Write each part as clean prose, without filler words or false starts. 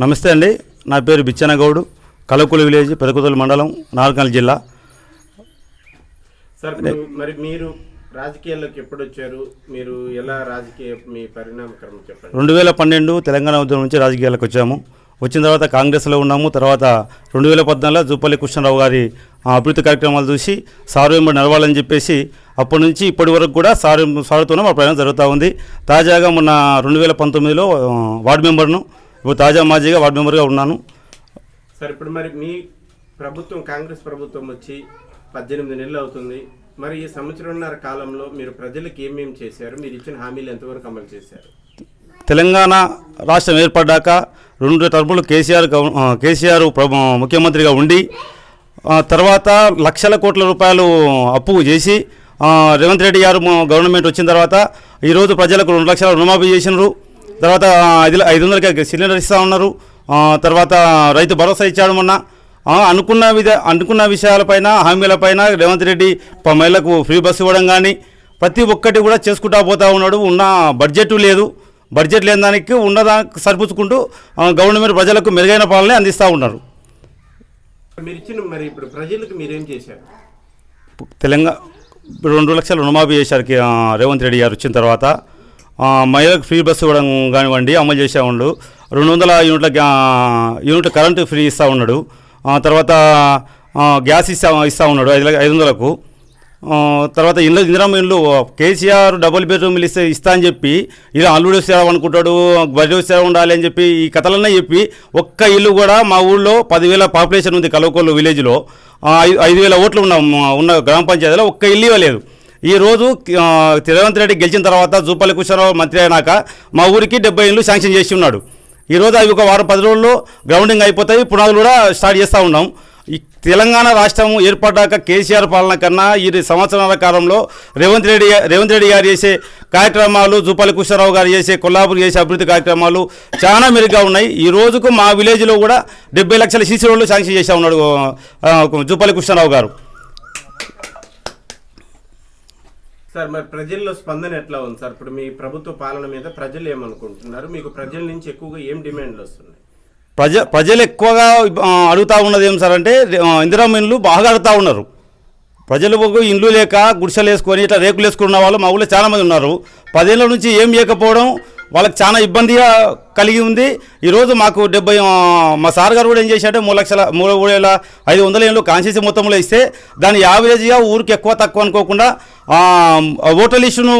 నమస్తే అండి, నా పేరు బిచ్చనగౌడు, కలకుల విలేజ్, పెదకుతల మండలం, నార్కల్ జిల్లా. సార్ మరి మీరు రాజకీయాల్లోకి ఎప్పుడు వచ్చారు? మీరు ఎలా రాజకీయ మీ పరిణామక్రమం చెప్పండి. 2012 తెలంగాణ ఉద్యమం నుంచి రాజకీయాలకు వచ్చాము. వచ్చిన తర్వాత కాంగ్రెస్లో ఉన్నాము. తర్వాత 2014 జూపల్లి కృష్ణారావు గారి అభివృద్ధి కార్యక్రమాలు చూసి సారు వెంబడి నడవాలని చెప్పేసి అప్పటి నుంచి ఇప్పటి వరకు కూడా సారుతోనే మా ప్రయాణం జరుగుతూ ఉంది. తాజాగా మొన్న 2019లో వార్డు మెంబర్ను, ఇప్పుడు తాజా మాజీగా వార్డు మెంబర్గా ఉన్నాను. సార్ ఇప్పుడు మరి మీ ప్రభుత్వం, కాంగ్రెస్ ప్రభుత్వం వచ్చి 18 నెలలు అవుతుంది. మరి ఈ సంవత్సరంన్నర కాలంలో మీరు ప్రజలకు ఏమేమి చేశారు? మీరు ఇచ్చిన హామీలు ఎంతవరకు అమలు చేశారు? తెలంగాణ రాష్ట్రం ఏర్పడ్డాక 2 టర్ములు కేసీఆర్ ముఖ్యమంత్రిగా ఉండి తర్వాత లక్షల కోట్ల రూపాయలు అప్పు చేసి రేవంత్ రెడ్డి గారు గవర్నమెంట్ వచ్చిన తర్వాత ఈరోజు ప్రజలకు 2 లక్షల రుణమాఫీ చేసినారు. తర్వాత 500 సిలిండర్ ఇస్తూ ఉన్నారు. తర్వాత రైతు భరోసా ఇచ్చాడు మొన్న. అనుకున్న విషయాలపైన, హామీలపైన రేవంత్ రెడ్డి మహిళలకు ఫ్రీ బస్సు ఇవ్వడం కానీ ప్రతి ఒక్కటి కూడా చేసుకుంటూ పోతూ ఉన్నాడు. ఉన్న బడ్జెట్ లేదు, బడ్జెట్ లేని దానికి ఉన్నదానికి సరిపుచ్చుకుంటూ గవర్నమెంట్ ప్రజలకు మెరుగైన పాలన అందిస్తూ ఉన్నారు. మీరు ఇచ్చిన మరి ఇప్పుడు ప్రజలకు మీరేం చేశారు? తెలంగాణ 2 లక్షల రుణమాఫీ చేశారు రేవంత్ రెడ్డి గారు వచ్చిన తర్వాత. మహిళలకు ఫ్రీ బస్సు ఇవ్వడం కానివ్వండి అమలు చేసే ఉండు. 200 యూనిట్ల కరెంటు ఫ్రీ ఇస్తూ ఉన్నాడు. తర్వాత గ్యాస్ ఇస్తూ ఉన్నాడు 500కు. తర్వాత ఇందిరమ్మ ఇండ్లు కేసీఆర్ డబుల్ బెడ్రూమ్లు ఇస్తా అని చెప్పి ఇలా అల్లుడు వస్తాడు అనుకుంటాడు, బడి వస్తే ఉండాలి అని చెప్పి ఈ కథలన్నీ చెప్పి ఒక్క ఇల్లు కూడా మా ఊళ్ళో 10,000 పాపులేషన్ ఉంది కలవకోళ్ళు విలేజ్లో. 5,000 ఓట్లు ఉన్న గ్రామ పంచాయతీలో ఒక్క ఇల్లు ఇవ్వలేదు. ఈరోజు రేవంత్ రెడ్డి గెలిచిన తర్వాత జూపల్లి కృష్ణారావు మంత్రి అయినాక మా ఊరికి 70 ఇళ్ళు శాంక్షన్ చేసి ఉన్నాడు. ఈరోజు అవి ఒక వారం 10 రోజుల్లో గ్రౌండింగ్ అయిపోతాయి, పునాదులు కూడా స్టార్ట్ చేస్తూ ఉన్నాం. ఈ తెలంగాణ రాష్ట్రం ఏర్పడ్డాక కేసీఆర్ పాలన కన్నా ఈ సంవత్సరాల కాలంలో రేవంత్ రెడ్డి గారు చేసే కార్యక్రమాలు, జూపల్లి కృష్ణారావు గారు చేసే కొల్లాపూర్ చేసే అభివృద్ధి కార్యక్రమాలు చాలా మెరుగ్గా ఉన్నాయి. ఈ రోజుకు మా విలేజ్లో కూడా 70 లక్షల సీసీ రోడ్లు శాంక్షన్ చేస్తూ ఉన్నాడు జూపల్లి కృష్ణారావు గారు. సార్ మరి ప్రజల్లో స్పందన ఎట్లా ఉంది సార్? ఇప్పుడు మీ ప్రభుత్వ పాలన మీద ప్రజలు ఏమనుకుంటున్నారు? మీకు ప్రజల నుంచి ఎక్కువగా ఏం డిమాండ్లు వస్తున్నాయి? ప్రజలు ఎక్కువగా అడుగుతూ ఉన్నది ఏం సార్ అంటే ఇందిరమ్మ ఇండ్లు బాగా అడుగుతూ ఉన్నారు. ప్రజలు ఇండ్లు లేక గుడిసెలు వేసుకొని ఇట్లా రేకులు వేసుకున్న వాళ్ళు మా ఊళ్ళో చాలామంది ఉన్నారు. 10 ఏళ్ళ నుంచి ఏం చేయకపోవడం వాళ్ళకి చాలా ఇబ్బందిగా కలిగి ఉంది. ఈరోజు మాకు మా సార్ గారు కూడా ఏం చేశారంటే 3,500 ఏళ్ళు కాన్స్టిట్యూన్సీ మొత్తంలో ఇస్తే దాన్ని యావరేజ్గా ఊరికి ఎక్కువ తక్కువ అనుకోకుండా ఓటర్ లిస్టును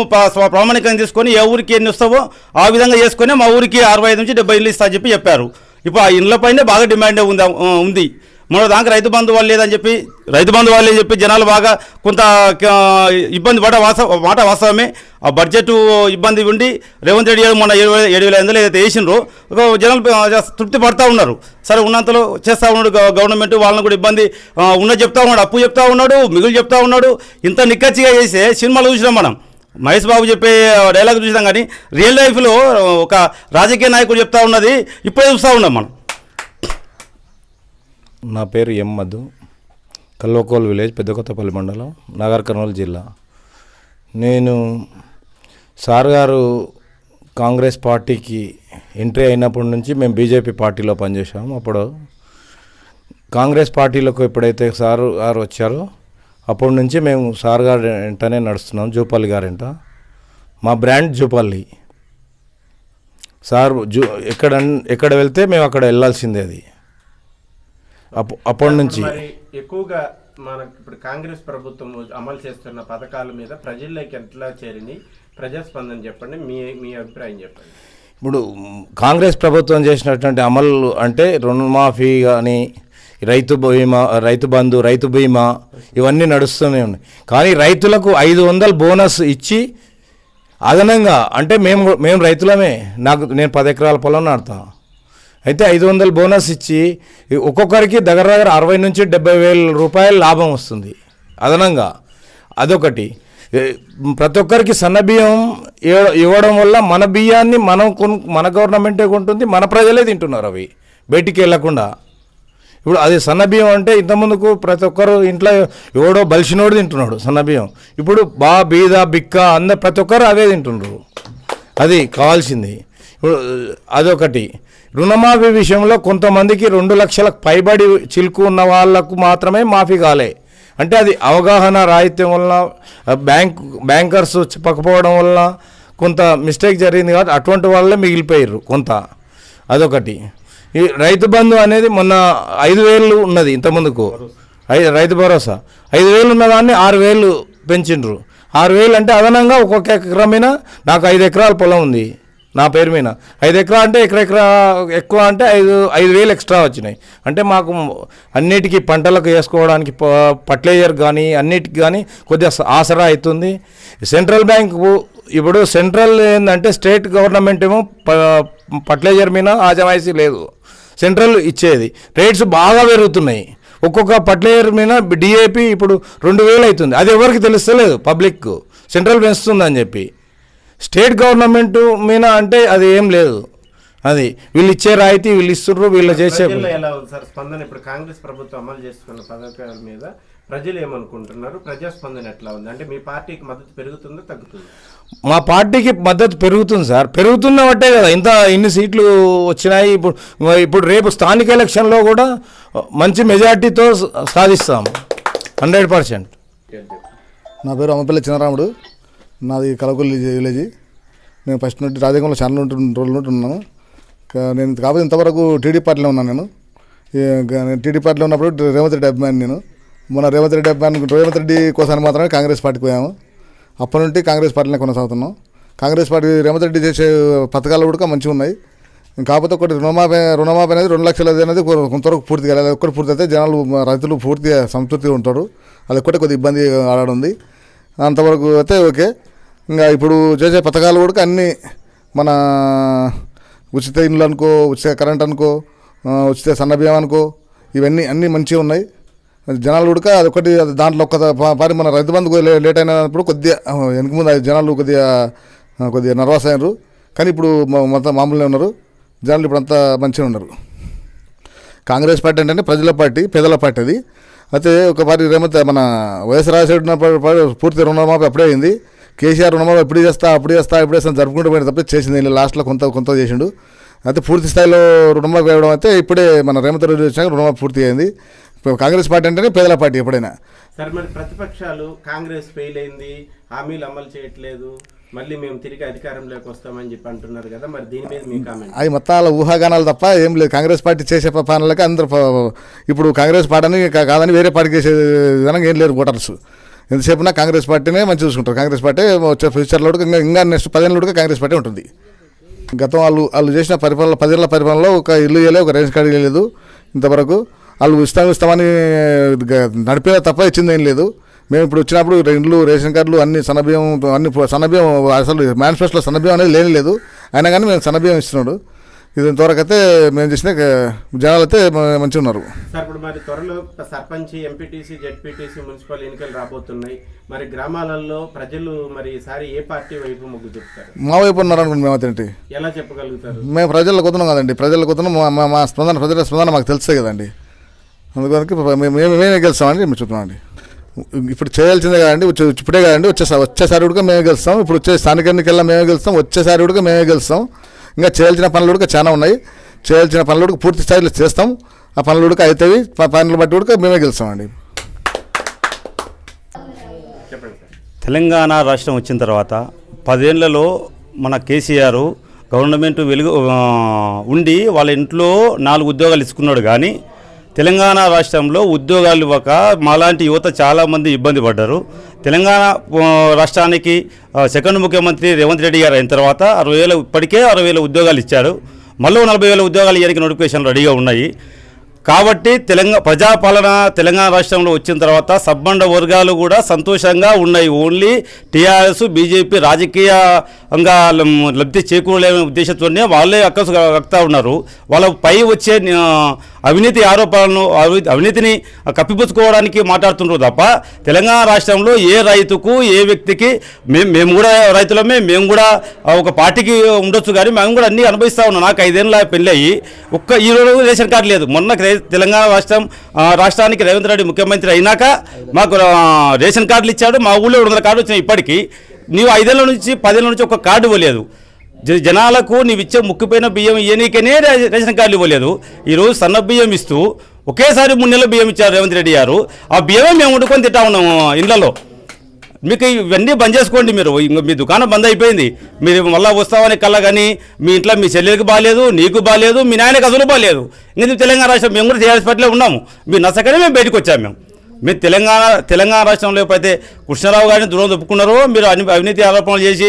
ప్రామాణికంగా తీసుకొని ఏ ఊరికి ఎన్ని వస్తావో ఆ విధంగా చేసుకొని మా ఊరికి 65 నుంచి 70 ఇళ్ళు ఇస్తా అని చెప్పారు. ఇప్పుడు ఆ ఇండ్లపైనే బాగా డిమాండ్ ఉంది. మన దాకా రైతు బంధు వాళ్ళు లేదని చెప్పి జనాలు బాగా కొంత ఇబ్బంది మాట వాస్తవమే. ఆ బడ్జెట్ ఇబ్బంది ఉండి రేవంత్ రెడ్డి గారు మొన్న 7,500 ఏదైతే వేసినారో జనాలు తృప్తి పడుతూ ఉన్నారు. సరే ఉన్నంతలో చేస్తూ ఉన్నాడు గవర్నమెంట్. వాళ్ళని కూడా ఇబ్బంది ఉన్నది చెప్తా ఉన్నాడు, అప్పు చెప్తా ఉన్నాడు, మిగులు చెప్తా ఉన్నాడు. ఇంత నిక్కచ్చిగా చేసే సినిమాలు చూసినాం మనం. మహేష్ బాబు చెప్పే డైలాగ్ చూసినాం, కానీ రియల్ లైఫ్లో ఒక రాజకీయ నాయకుడు చెప్తా ఉన్నది ఇప్పుడే చూస్తూ ఉన్నాం మనం. నా పేరు ఎం మధు, కల్వకోల్ విలేజ్, పెద్దకొత్తపల్లి మండలం, నాగర్ కర్నూలు జిల్లా. నేను సార్ గారు కాంగ్రెస్ పార్టీకి ఎంట్రీ అయినప్పటి నుంచి మేము బీజేపీ పార్టీలో పనిచేసాము. అప్పుడు కాంగ్రెస్ పార్టీలకు ఎప్పుడైతే సార్ గారు వచ్చారో అప్పటి నుంచి మేము సార్ గారు వెంటనే నడుస్తున్నాం. జూపల్లి గారు వెంట మా బ్రాండ్ జూపల్లి. సార్ ఎక్కడ వెళ్తే మేము అక్కడ వెళ్ళాల్సిందే. అది అప్పటి నుంచి ఎక్కువగా మనకు ఇప్పుడు కాంగ్రెస్ ప్రభుత్వం అమలు చేస్తున్న పథకాల మీద ప్రజల్లోకి ఎట్లా చేరిని ప్రజాస్పందన చెప్పండి, మీ అభిప్రాయం చెప్పండి. ఇప్పుడు కాంగ్రెస్ ప్రభుత్వం చేసినటువంటి అమలు అంటే రుణమాఫీ కానీ, రైతు బంధు, రైతు బీమా ఇవన్నీ నడుస్తూనే ఉన్నాయి. కానీ రైతులకు 500 బోనస్ ఇచ్చి అదనంగా అంటే మేము రైతులమే, నేను 10 ఎకరాల పొలం నాటుతా. అయితే 500 బోనస్ ఇచ్చి ఒక్కొక్కరికి దగ్గర 60 నుంచి 70,000 రూపాయల లాభం వస్తుంది అదనంగా. అదొకటి. ప్రతి ఒక్కరికి సన్నబియ్యం ఇవ్వడం వల్ల మన బియ్యాన్ని మన గవర్నమెంటే కొంటుంది, మన ప్రజలే తింటున్నారు అవి బయటికి వెళ్ళకుండా. ఇప్పుడు అది సన్నబియ్యం అంటే ఇంతకుముందుకు ప్రతి ఒక్కరు ఇంట్లో ఎవడో బలిసినోడు తింటున్నాడు సన్నబియ్యం. ఇప్పుడు బీద బిక్క ప్రతి ఒక్కరు అవే తింటున్నారు. అది కావాల్సింది. అదొకటి. రుణమాఫీ విషయంలో కొంతమందికి 2 లక్షలకు పైబడి చిలుకు ఉన్న వాళ్ళకు మాత్రమే మాఫీ కాలే. అంటే అది అవగాహన రాహిత్యం వలన, బ్యాంకర్స్ చెప్పకపోవడం వలన కొంత మిస్టేక్ జరిగింది కాబట్టి అటువంటి వాళ్ళే మిగిలిపోయారు కొంత. అదొకటి. ఈ రైతు బంధు అనేది మొన్న 5,000 ఉన్నది ఇంతకుముందుకు, రైతు భరోసా 5,000 ఉన్నదాన్ని 6,000 పెంచిండ్రు. 6,000 అంటే అదనంగా ఒక్కొక్క ఎకరం మీద, నాకు 5 ఎకరాల పొలం ఉంది నా పేరు మీద, 5 ఎకరా అంటే ఎకరా ఎక్కువ అంటే 5,000 ఎక్స్ట్రా వచ్చినాయి. అంటే మాకు అన్నిటికీ పంటలకు వేసుకోవడానికి ఫర్టిలైజర్ కానీ అన్నిటికి కానీ కొద్దిగా ఆసరా అవుతుంది. సెంట్రల్ బ్యాంకు ఇప్పుడు సెంట్రల్ ఏంటంటే స్టేట్ గవర్నమెంట్ ఏమో ఫర్టిలైజర్ మీద ఆజమాయిషీ లేదు, సెంట్రల్ ఇచ్చేది. రేట్స్ బాగా పెరుగుతున్నాయి. ఒక్కొక్క ఫర్టిలైజర్ మీద డిఏపి ఇప్పుడు 2,000 అవుతుంది. అది ఎవరికి తెలుస్తలేదు పబ్లిక్, సెంట్రల్ పెంచుతుందని చెప్పి. స్టేట్ గవర్నమెంట్ మీద అంటే అది ఏం లేదు. అది వీళ్ళు ఇచ్చే రాయితీ వీళ్ళు ఇస్తుర్రు, వీళ్ళు చేసే. ప్రజల్లో ఎలా ఉంది సార్ స్పందన? ఇప్పుడు కాంగ్రెస్ ప్రభుత్వం అమలు చేస్తున్న పథకాల మీద ప్రజలు ఏమనుకుంటున్నారు? ప్రజా స్పందన ఎట్లా ఉంది? అంటే మీ పార్టీకి మద్దతు పెరుగుతుందా తగ్గుతుందా? మా పార్టీకి మద్దతు పెరుగుతుంది సార్. పెరుగుతున్న బట్టే కదా ఇన్ని సీట్లు వచ్చినాయి. ఇప్పుడు రేపు స్థానిక ఎలక్షన్లో కూడా మంచి మెజార్టీతో సాధిస్తాం 100%. నా పేరు అమ్మపల్లి చిన్నరాముడు, నాది కలకొల్లి విలేజ్. నేను ఫస్ట్ నుండి రాజకీయంలో చాలా రోజుల నుండి ఉన్నాను. నేను కాకపోతే ఇంతవరకు టీడీ పార్టీలో ఉన్నాను. నేను టీడీ పార్టీలో ఉన్నప్పుడు రేవంత్ రెడ్డి అభిమాని. నేను మొన్న రేవంత్ రెడ్డి కోసాన్ని మాత్రమే కాంగ్రెస్ పార్టీకి పోయాము. అప్పటి నుండి కాంగ్రెస్ పార్టీనే కొనసాగుతున్నాం. కాంగ్రెస్ పార్టీ రేవంత్ రెడ్డి చేసే పథకాలు కూడా మంచిగా ఉన్నాయి. కాకపోతే ఒకటి రుణమాఫీ అనేది 2 లక్షలు అనేది కొంతవరకు పూర్తి కాలేదు. అది ఒక్కటి పూర్తి అయితే జనాలు రైతులు పూర్తిగా సంతృప్తిగా ఉంటారు. అది ఒక్కటే కొద్దిగా ఇబ్బంది ఆడుంది. అంతవరకు అయితే ఓకే. ఇంకా ఇప్పుడు చేసే పథకాలు కూడా అన్నీ మన ఉచిత ఇండ్లు అనుకో, ఉచిత కరెంట్ అనుకో, ఉచిత సన్నబియ్యం అనుకో, ఇవన్నీ అన్నీ మంచిగా ఉన్నాయి. జనాలు కూడా అదొకటి దాంట్లో పారి మన రైతు బంధు లేట్ అయినప్పుడు కొద్దిగా వెనక ముందు జనాలు కొద్దిగా నర్వస్ అయినారు. కానీ ఇప్పుడు మొత్తం మామూలుగా ఉన్నారు జనాలు. ఇప్పుడు అంతా మంచిగా ఉన్నారు. కాంగ్రెస్ పార్టీ అంటే ప్రజల పార్టీ, పేదల పార్టీ. అది అయితే ఒక పార్టీ మన వైఎస్ రాజశేఖర్ పూర్తి రుణమాఫీ అప్పుడే అయింది. కేసీఆర్ రుణమాఫీ ఎప్పుడు చేస్తా జరుపుకుంటూ పోయిన తప్ప చేసింది లాస్ట్లో కొంత చేసిండు. అయితే పూర్తి స్థాయిలో రుణమాఫీ వేయడం అయితే ఇప్పుడే మన రేవంత్ రెడ్డి వచ్చాక రుణమాఫీ పూర్తి అయింది. కాంగ్రెస్ పార్టీ అంటేనే పేదల పార్టీ ఎప్పుడైనా. సార్ మరి ప్రతిపక్షాలు కాంగ్రెస్ ఫెయిల్ అయింది, హామీలు అమలు చేయట్లేదు, మళ్ళీ మేము తిరిగి అధికారంలోకి వస్తామని చెప్పి అంటున్నారు కదా, మరి దీని మీద మీ కామెంట్? అవి మొత్తాల ఊహాగానాలు తప్ప ఏం లేదు. కాంగ్రెస్ పార్టీ చేసే పనులకి అందరూ ఇప్పుడు కాంగ్రెస్ పార్టీని కాదని వేరే పార్టీ చేసే విధంగా ఏం లేరు ఓటర్స్. ఎంతసేపునా కాంగ్రెస్ పార్టీనే మంచి చూసుకుంటారు. కాంగ్రెస్ పార్టీ వచ్చే ఫ్యూచర్లో ఇంకా నెక్స్ట్ 10 ఏళ్ళ కాంగ్రెస్ పార్టీ ఉంటుంది. గతం వాళ్ళు చేసిన 10 ఏళ్ళ పరిపాలనలో ఒక ఇల్లు ఇవ్వలేదు, ఒక రేషన్ కార్డు ఇవ్వలేదు. ఇంతవరకు వాళ్ళు ఇస్తామని నడిపే తప్ప ఇచ్చింది ఏం లేదు. మేము ఇప్పుడు వచ్చినప్పుడు ఇండ్లు, రేషన్ కార్డులు, అన్ని సన్నబియ్యం అసలు మేనిఫెస్టోలో సన్నబియ్యం అనేది లేదు. అయినా కానీ మేము సన్నబియ్యం ఇస్తున్నాడు. ఇది ఇంతవరకు అయితే మేము చేసిన జనాలు అయితే మంచిగా ఉన్నారు. సార్ ఇప్పుడు మరి త్వరలో సర్పంచ్, ఎంపీటీసీ, జెడ్పీటీసీ, మున్సిపల్ ఎన్నికలు రాబోతున్నాయి. మరి గ్రామాలలో ప్రజలు మరి ఈసారి ఏ పార్టీ వైపు మొగ్గు చూపుతారు? మా వైపు ఉన్నారు అనుకుంటున్నాం. మేము అతేంటి ఎలా చెప్పగలుగుతారు? మేము ప్రజల్లో కొత్తనం కదండి. ప్రజల్లో కొత్తనం మా స్పందన, ప్రజల స్పందన మాకు తెలుస్తే కదండి. అందుకని మేమే గెలుస్తామని మేము చెప్తున్నామండి. ఇప్పుడు చేయాల్సిందే కదండి, ఇప్పుడే కదండి. వచ్చేసారి కూడా మేమే గెలుస్తాం. ఇప్పుడు వచ్చే స్థానిక ఎన్నికల్లో మేమే గెలుస్తాం. వచ్చేసారి కూడా మేమే గెలుస్తాం. ఇంకా చేయాల్సిన పనులు కూడా చాలా ఉన్నాయి. చేయాల్సిన పనులు కూడా పూర్తి స్థాయిలో చేస్తాం. ఆ పనులు కూడా అవుతాయి. పనులు బట్టి కూడా మేమే గెలుస్తామండి. తెలంగాణ రాష్ట్రం వచ్చిన తర్వాత 10 ఏళ్లలో మన కేసీఆర్ గవర్నమెంట్ ఉండి వాళ్ళ ఇంట్లో 4 ఉద్యోగాలు ఇచ్చుకున్నాడు. కానీ తెలంగాణ రాష్ట్రంలో ఉద్యోగాలు ఇవ్వక మాలాంటి యువత చాలామంది ఇబ్బంది పడ్డారు. తెలంగాణ రాష్ట్రానికి సెకండ్ ముఖ్యమంత్రి రేవంత్ రెడ్డి గారు అయిన తర్వాత 60,000 ఇప్పటికే 60,000 ఉద్యోగాలు ఇచ్చారు. మళ్ళీ 40,000 ఉద్యోగాలు ఇవ్వడానికి నోటిఫికేషన్లు రెడీగా ఉన్నాయి. కాబట్టి ప్రజాపాలన తెలంగాణ రాష్ట్రంలో వచ్చిన తర్వాత సబ్బండ వర్గాలు కూడా సంతోషంగా ఉన్నాయి. ఓన్లీ టీఆర్ఎస్, బీజేపీ రాజకీయంగా లబ్ధి చేకూరలేని ఉద్దేశంతోనే వాళ్ళే అక్కసుతా ఉన్నారు. వాళ్ళ పై వచ్చే అవినీతి ఆరోపణలను, అవినీతిని కప్పిపుచ్చుకోవడానికి మాట్లాడుతున్నారు తప్ప తెలంగాణ రాష్ట్రంలో ఏ రైతుకు, ఏ వ్యక్తికి మేము కూడా రైతులమే, మేము కూడా ఒక పార్టీకి ఉండొచ్చు, కానీ మేము కూడా అన్నీ అనుభవిస్తూ ఉన్నాం. నాకు 5 ఏళ్ళ పెళ్ళి అయ్యి ఈరోజు రేషన్ కార్డు లేదు. మొన్న తెలంగాణ రాష్ట్రానికి రేవంత్ రెడ్డి ముఖ్యమంత్రి అయినాక మాకు రేషన్ కార్డులు ఇచ్చాడు. మా ఊళ్ళో 200 కార్డు వచ్చినాయి. ఇప్పటికీ నీవు 5 ఏళ్ళ నుంచి 10 ఏళ్ళ నుంచి ఒక కార్డు ఇవ్వలేదు. జనాలకు నీవు ఇచ్చే ముక్కిపోయిన బియ్యం ఇయ్యనీకనే రేషన్ కార్డులు ఇవ్వలేదు. ఈరోజు సన్న బియ్యం ఇస్తూ ఒకేసారి 3 నెలల బియ్యం ఇచ్చారు రేవంత్ రెడ్డి గారు. ఆ బియ్యమే మేము వండుకొని తింటా ఉన్నాము ఇళ్లలో. మీకు ఇవన్నీ బంద్ చేసుకోండి. మీరు మీ దుకాణం బంద్ అయిపోయింది. మీరు మళ్ళీ వస్తామని కల్లా కానీ మీ ఇంట్లో మీ చెల్లెలకు బాగాలేదు, నీకు బాగాలేదు, మీ నాయనకు అసలు బాగాలేదు. ఇంకా తెలంగాణ రాష్ట్రం మేము కూడా టీఆర్ఎస్ పార్టీలో ఉన్నాము. మీ నచ్చకనే మేము బయటకు వచ్చాము. మేము తెలంగాణ రాష్ట్రంలో ఎప్పుడైతే కృష్ణారావు గారిని దూరం ఒప్పుకున్నారో, మీరు అవినీతి ఆరోపణలు చేసి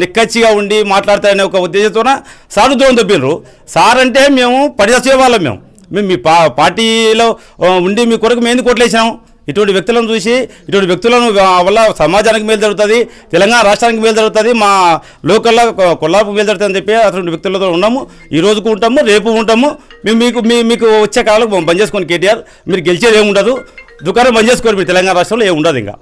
నిక్కచ్చిగా ఉండి మాట్లాడతారనే ఒక ఉద్దేశంతో సార్ దూరం తప్పినారు. సార్ అంటే మేము పడిచేవాళ్ళం. మేము మీ పార్టీలో ఉండి మీ కొరకు మేము కొట్లేసాము. ఇటువంటి వ్యక్తులను చూసి ఇటువంటి వ్యక్తులను వల్ల సమాజానికి మేలు జరుగుతుంది, తెలంగాణ రాష్ట్రానికి మేలు జరుగుతుంది, మా లోకల్లో కొల్లాపు మేలు జరుగుతుంది అని చెప్పి అటువంటి వ్యక్తులతో ఉన్నాము. ఈ రోజుకు ఉంటాము, రేపు ఉంటాము. మేము మీకు వచ్చే కాలంలో బంద్ చేసుకోండి కేటీఆర్. మీరు గెలిచేది ఏముండదు. దుకాణం బంద్ చేసుకోండి. మీరు తెలంగాణ రాష్ట్రంలో ఏముండదు ఇంకా.